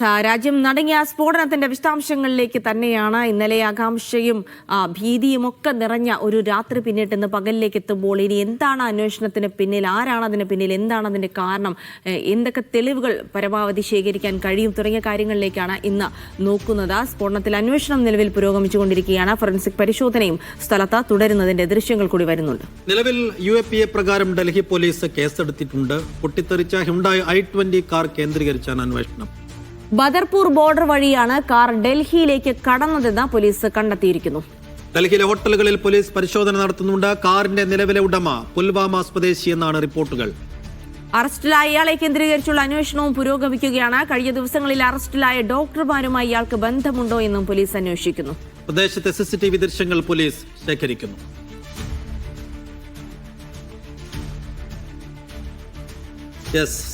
രാജ്യം നടുങ്ങിയ സ്ഫോടനത്തിന്റെ വിശദാംശങ്ങളിലേക്ക് തന്നെയാണ്. ഇന്നലെ ആകാംക്ഷയും ഭീതിയും ഒക്കെ നിറഞ്ഞ ഒരു രാത്രി പിന്നിട്ട് ഇന്ന് പകലിലേക്ക് എത്തുമ്പോൾ ഇനി എന്താണ് അന്വേഷണത്തിന് പിന്നിൽ, ആരാണ് അതിന് പിന്നിൽ, എന്താണ് അതിന്റെ കാരണം, എന്തൊക്കെ തെളിവുകൾ പരമാവധി ശേഖരിക്കാൻ കഴിയും തുടങ്ങിയ കാര്യങ്ങളിലേക്കാണ് ഇന്ന് നോക്കുന്നത്. സ്ഫോടനത്തിൽ അന്വേഷണം നിലവിൽ പുരോഗമിച്ചുകൊണ്ടിരിക്കുകയാണ്. ഫോറൻസിക് പരിശോധനയും സ്ഥലത്ത് തുടരുന്നതിന്റെ ദൃശ്യങ്ങൾ കൂടി വരുന്നുണ്ട്. നിലവിൽ UAPA പ്രകാരം ഡൽഹി പോലീസ് കേസെടുത്തിട്ടുണ്ട്. പൊട്ടിത്തെറിച്ച ഹ്യുണ്ടായി i20 കാർ കേന്ദ്രീകരിച്ചാണ് അന്വേഷണം. ബദർപൂർ ബോർഡർ വഴിയാണ് കാർ ഡൽഹിയിലേക്ക് കടന്നതെന്ന് പോലീസ് കണ്ടെത്തിയിരിക്കുന്നു. ഡൽഹിയിലെ ഹോട്ടലുകളിൽ പോലീസ് പരിശോധന നടത്തുന്നുണ്ട്. കാറിന്റെ നിലവിലെ ഉടമ പുൽവാമ സ്വദേശി എന്നാണ് റിപ്പോർട്ടുകൾ. അറസ്റ്റിലായ ഇയാളെ കേന്ദ്രീകരിച്ചുള്ള അന്വേഷണവും പുരോഗമിക്കുകയാണ്. കഴിഞ്ഞ ദിവസങ്ങളിൽ അറസ്റ്റിലായ ഡോക്ടർമാരുമായി ഇയാൾക്ക് ബന്ധമുണ്ടോ എന്നും പോലീസ് അന്വേഷിക്കുന്നു. പ്രദേശത്തെ CCTV ദൃശ്യങ്ങൾ പോലീസ് ശേഖരിക്കുന്നു.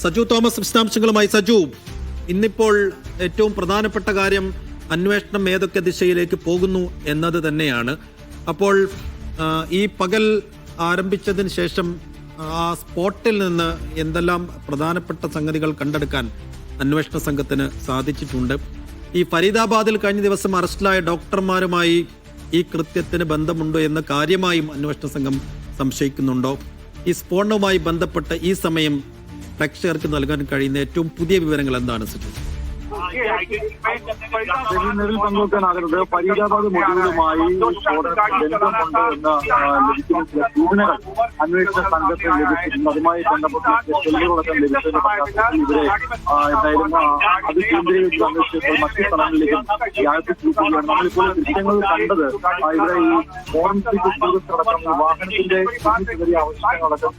സജു തോമസ് വിശദാംശങ്ങളുമായി. സജു, ഇന്നിപ്പോൾ ഏറ്റവും പ്രധാനപ്പെട്ട കാര്യം അന്വേഷണം ഏതൊക്കെ ദിശയിലേക്ക് പോകുന്നു എന്നത് തന്നെയാണ്. അപ്പോൾ ഈ പകൽ ആരംഭിച്ചതിന് ശേഷം ആ സ്പോട്ടിൽ നിന്ന് എന്തെല്ലാം പ്രധാനപ്പെട്ട സംഗതികൾ കണ്ടെടുക്കാൻ അന്വേഷണ സംഘത്തിന് സാധിച്ചിട്ടുണ്ട്? ഈ ഫരീദാബാദിൽ കഴിഞ്ഞ ദിവസം അറസ്റ്റിലായ ഡോക്ടർമാരുമായി ഈ കൃത്യത്തിന് ബന്ധമുണ്ടോ എന്ന് കാര്യമായും അന്വേഷണ സംഘം സംശയിക്കുന്നുണ്ടോ? ഈ സ്ഫോടനവുമായി ബന്ധപ്പെട്ട് ഈ സമയം പ്രേക്ഷകർക്ക് നൽകാൻ കഴിയുന്ന ഏറ്റവും പുതിയ വിവരങ്ങൾ എന്താണ് സജു? നിലവിൽ പങ്കുവെക്കാനാകുന്നത് ഫരീദാബാദ് മൊഡ്യൂളുമായി ബന്ധമുണ്ട് എന്ന ലഭിക്കുന്ന ചില സൂചനകൾ അന്വേഷണ സംഘത്തിന് ലഭിച്ചിട്ടുണ്ട്. അതുമായി ബന്ധപ്പെട്ട തെളിവുകളൊക്കെ ലഭിച്ചതിന്റെ പശ്ചാത്തലത്തിൽ ഇവരെ എന്തായാലും അത് കേന്ദ്രീകരിച്ച് അന്വേഷിച്ചപ്പോൾ മറ്റു സ്ഥലങ്ങളിലേക്കും വ്യാപിപ്പിക്കുകയാണ്. നമ്മളിപ്പോൾ ദൃശ്യങ്ങൾ കണ്ടത് ഇവിടെ ഈ ഫോറൻസിക് ഉദ്യോഗസ്ഥരടക്കം വാഹനത്തിന്റെ ചെറിയ അവശിഷ്ടങ്ങളടക്കം.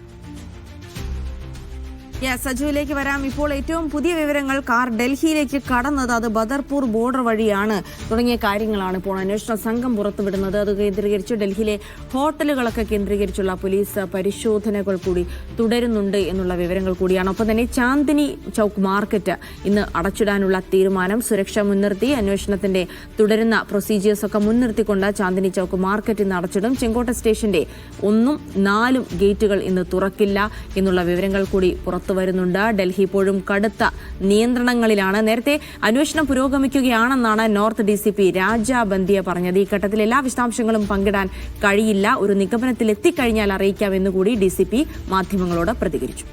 സജുവിലേക്ക് വരാം. ഇപ്പോൾ ഏറ്റവും പുതിയ വിവരങ്ങൾ, കാർ ഡൽഹിയിലേക്ക് കടന്നത് അത് ബദർപൂർ ബോർഡർ വഴിയാണ് തുടങ്ങിയ കാര്യങ്ങളാണ് ഇപ്പോൾ അന്വേഷണ സംഘം പുറത്തുവിടുന്നത്. അത് കേന്ദ്രീകരിച്ച് ഡൽഹിയിലെ ഹോട്ടലുകളൊക്കെ കേന്ദ്രീകരിച്ചുള്ള പോലീസ് പരിശോധനകൾ കൂടി തുടരുന്നുണ്ട് എന്നുള്ള വിവരങ്ങൾ കൂടിയാണ്. ഒപ്പം തന്നെ ചാന്ദിനി ചൌക്ക് മാർക്കറ്റ് ഇന്ന് അടച്ചിടാനുള്ള തീരുമാനം സുരക്ഷ മുൻനിർത്തി, അന്വേഷണത്തിന്റെ തുടരുന്ന പ്രൊസീജിയേഴ്സ് ഒക്കെ മുൻനിർത്തിക്കൊണ്ട് ചാന്ദിനി ചൌക്ക് മാർക്കറ്റ് ഇന്ന് അടച്ചിടും. ചെങ്കോട്ട സ്റ്റേഷന്റെ 1ഉം 4ഉം ഗേറ്റുകൾ ഇന്ന് തുറക്കില്ല എന്നുള്ള വിവരങ്ങൾ കൂടി വരുന്നുണ്ട്. ഡൽഹി ഇപ്പോഴും കടുത്ത നിയന്ത്രണങ്ങളിലാണ്. നേരത്തെ അന്വേഷണം പുരോഗമിക്കുകയാണെന്നാണ് നോർത്ത് DCP രാജ ബന്ദിയ പറഞ്ഞത്. ഈ ഘട്ടത്തിൽ എല്ലാ വിശദാംശങ്ങളും പങ്കിടാൻ കഴിയില്ല, ഒരു നിഗമനത്തിൽ എത്തിക്കഴിഞ്ഞാൽ അറിയിക്കാമെന്നുകൂടി DCP മാധ്യമങ്ങളോട് പ്രതികരിച്ചു.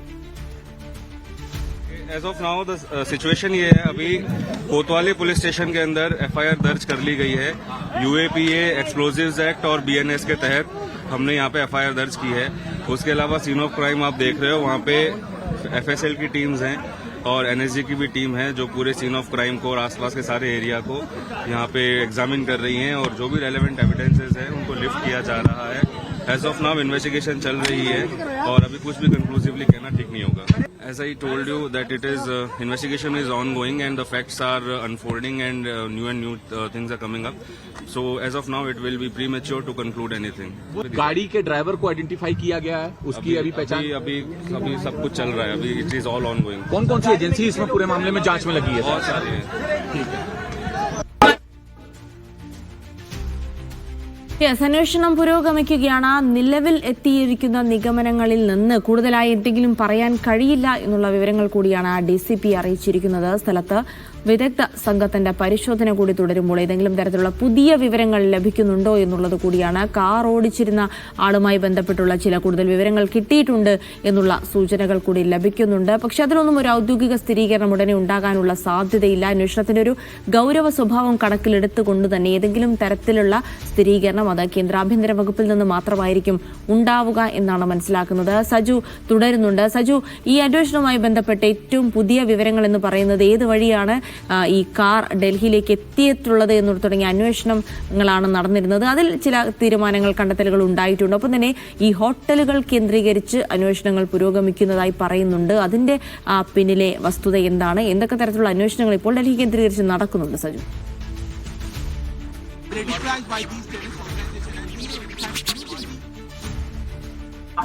As of now, the situation ये है, अभी कोतवाली पुलिस स्टेशन के अंदर FIR दर्ज कर ली गई है. UAPA एक्सप्लोजिव्स एक्ट और BNS के तहत हमने यहाँ पे FIR दर्ज की है. उसके अलावा सीन ऑफ क्राइम आप देख रहे हो, वहाँ पे FSL की टीम्स हैं और NSG की भी टीम है जो पूरे सीन ऑफ क्राइम को और आसपास के सारे एरिया को यहाँ पे एग्जामिन कर रही हैं और जो भी रेलेवेंट एविडेंसेस हैं उनको लिफ्ट किया जा रहा है. एज ऑफ नाउ इन्वेस्टिगेशन चल रही है और अभी कुछ भी कंक्लूसिवली कहना ठीक नहीं होगा. As I told you that it is investigation is ongoing and the facts are unfolding and new things are coming up. So as of now it will be premature to conclude anything. गाड़ी के driver को identify किया गया है, उसकी अभी पहचान अभी सब कुछ चल रहा है. अभी इट इज ऑल ऑनगोइंग. कौन सी एजेंसी इसमें पूरे मामले में जांच में लगी है? बहुत सारी है. ठीक है. അന്വേഷണം പുരോഗമിക്കുകയാണ്. നിലവിൽ എത്തിയിരിക്കുന്ന നിഗമനങ്ങളിൽ നിന്ന് കൂടുതലായി എന്തെങ്കിലും പറയാൻ കഴിയില്ല എന്നുള്ള വിവരങ്ങൾ കൂടിയാണ് DCP അറിയിച്ചിരിക്കുന്നത്. സ്ഥലത്ത് വിദഗ്ധ സംഘത്തിന്റെ പരിശോധന കൂടി തുടരുമ്പോൾ ഏതെങ്കിലും തരത്തിലുള്ള പുതിയ വിവരങ്ങൾ ലഭിക്കുന്നുണ്ടോ എന്നുള്ളത് കൂടിയാണ്. കാർ ഓടിച്ചിരുന്ന ആളുമായി ബന്ധപ്പെട്ടുള്ള ചില കൂടുതൽ വിവരങ്ങൾ കിട്ടിയിട്ടുണ്ട് എന്നുള്ള സൂചനകൾ കൂടി ലഭിക്കുന്നുണ്ട്. പക്ഷെ അതിലൊന്നും ഒരു ഔദ്യോഗിക സ്ഥിരീകരണം ഉടനെ ഉണ്ടാകാനുള്ള സാധ്യതയില്ല. അന്വേഷണത്തിന്റെ ഒരു ഗൗരവ സ്വഭാവം കണക്കിലെടുത്തുകൊണ്ട് തന്നെ ഏതെങ്കിലും തരത്തിലുള്ള സ്ഥിരീകരണം അത് കേന്ദ്ര ആഭ്യന്തര വകുപ്പിൽ നിന്ന് മാത്രമായിരിക്കും ഉണ്ടാവുക എന്നാണ് മനസ്സിലാക്കുന്നത്. സജു തുടരുന്നുണ്ട്. സജു, ഈ അന്വേഷണവുമായി ബന്ധപ്പെട്ട് ഏറ്റവും പുതിയ വിവരങ്ങൾ എന്ന് പറയുന്നത് ഏത് വഴിയാണ് ഈ കാർ ഡൽഹിയിലേക്ക് എത്തിയിട്ടുള്ളത് എന്ന് തുടങ്ങിയ അന്വേഷണങ്ങളാണ് നടന്നിരുന്നത്. അതിൽ ചില തീരുമാനങ്ങൾ, കണ്ടെത്തലുകൾ ഉണ്ടായിട്ടുണ്ട്. ഒപ്പം തന്നെ ഈ ഹോട്ടലുകൾ കേന്ദ്രീകരിച്ച് അന്വേഷണങ്ങൾ പുരോഗമിക്കുന്നതായി പറയുന്നുണ്ട്. അതിന്റെ പിന്നിലെ വസ്തുത എന്താണ്? എന്തൊക്കെ തരത്തിലുള്ള അന്വേഷണങ്ങൾ ഇപ്പോൾ ഡൽഹി കേന്ദ്രീകരിച്ച് നടക്കുന്നുണ്ട് സജു?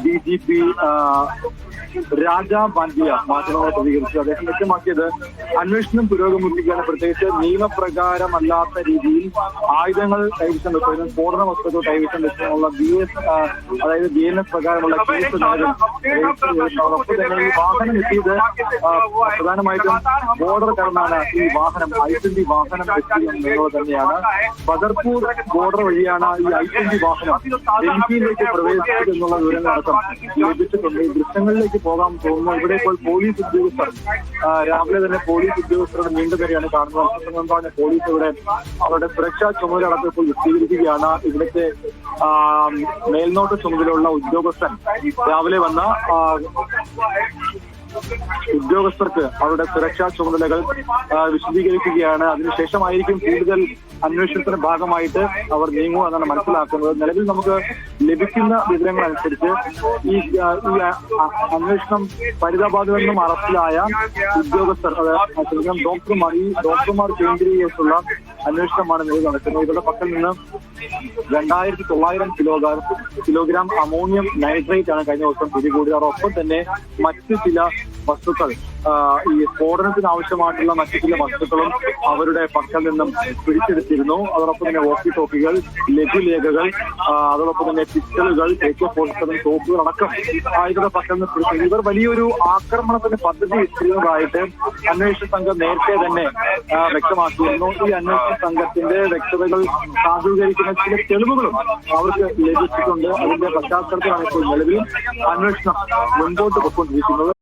DGP രാജ ബാൻഡിയ മാധ്യമങ്ങളെ പ്രതികരിച്ചു. അദ്ദേഹം വ്യക്തമാക്കിയത് അന്വേഷണം പുരോഗമിക്കുകയാണ്. പ്രത്യേകിച്ച് നിയമപ്രകാരമല്ലാത്ത രീതിയിൽ ആയുധങ്ങൾ കൈവശം വെക്കുന്നതിനും സ്ഫോടന വസ്തുക്കൾ കൈവശം വെക്കുന്നതിനുള്ള അതായത് BNS പ്രകാരമുള്ള കേസ് അതോടൊപ്പം തന്നെ ഈ വാഹനം എത്തിയത് പ്രധാനമായിട്ടും ബോർഡർ കടന്നാണ് ഈ വാഹനം I-20 വാഹനം എത്തിയത് എന്നുള്ളത് തന്നെയാണ്. ബദർപൂർ ബോർഡർ വഴിയാണ് ഈ I-20 വാഹനം ഡൽഹിയിലേക്ക് പ്രവേശിച്ചത് എന്നുള്ള വിവരങ്ങളടക്കം ലഭിച്ചിട്ടുണ്ട്. ഈ ദൃശ്യങ്ങളിലേക്ക് പോകാൻ തോന്നുന്നു. ഇവിടെ ഇപ്പോൾ പോലീസ് ഉദ്യോഗസ്ഥർ രാവിലെ തന്നെ പോലീസ് ഉദ്യോഗസ്ഥരുടെ നീണ്ടുനിരയാണ് കാണുന്നത്. അല്പസമയം പോലീസ് ഇവിടെ അവരുടെ സുരക്ഷാ ചുമതല അടക്കം ഇപ്പോൾ വിശദീകരിക്കുകയാണ്. ഇവിടുത്തെ മേൽനോട്ട ചുമതലയുള്ള ഉദ്യോഗസ്ഥൻ രാവിലെ വന്ന ഉദ്യോഗസ്ഥർക്ക് അവരുടെ സുരക്ഷാ ചുമതലകൾ വിശദീകരിക്കുകയാണ്. അതിനുശേഷമായിരിക്കും കൂടുതൽ അന്വേഷണത്തിന്റെ ഭാഗമായിട്ട് അവർ നീങ്ങുക എന്നാണ് മനസ്സിലാക്കുന്നത്. നിലവിൽ നമുക്ക് ലഭിക്കുന്ന വിവരങ്ങൾ അനുസരിച്ച് ഈ അന്വേഷണം ഫരീദാബാദിൽ നിന്നും അറസ്റ്റിലായ ഉദ്യോഗസ്ഥർ ഡോക്ടർമാർ കേന്ദ്രീകരിച്ചുള്ള അന്വേഷണമാണ് നിലവിൽ നടക്കുന്നത്. ഇവരുടെ പക്കൽ നിന്ന് 2900 കിലോഗ്രാം അമോണിയം നൈട്രേറ്റ് ആണ് കഴിഞ്ഞ ദിവസം പിടികൂടിയത്. അതോടൊപ്പം തന്നെ മറ്റ് ചില വസ്തുക്കൾ ഈ സ്ഫോടനത്തിന് ആവശ്യമായിട്ടുള്ള മറ്റു ചില വസ്തുക്കളും അവരുടെ പക്കൽ നിന്നും പിടിച്ചെടുത്തിരുന്നു. അതോടൊപ്പം തന്നെ വോക്കി ടോക്കികൾ, ലഘുലേഖകൾ, അതോടൊപ്പം തന്നെ പിസ്റ്റളുകൾ, AK-47 തോക്കുകൾ അടക്കം ഇവരുടെ പക്കൽ നിന്ന് പിടിച്ചെടുത്തു. ഇവർ വലിയൊരു ആക്രമണത്തിന്റെ പദ്ധതി ഇട്ടിരുന്നതായിട്ട് അന്വേഷണ സംഘം നേരത്തെ തന്നെ വ്യക്തമാക്കിയിരുന്നു. ഈ അന്വേഷണ സംഘത്തിന്റെ വ്യക്തതകൾ സാധൂകരിക്കുന്ന ചില തെളിവുകളും അവർക്ക് ലഭിച്ചിട്ടുണ്ട്. അതിന്റെ പശ്ചാത്തലത്തിലാണ് ഇപ്പോൾ നിലവിൽ അന്വേഷണം മുൻപോട്ട് പോയിക്കൊണ്ടിരിക്കുന്നത്.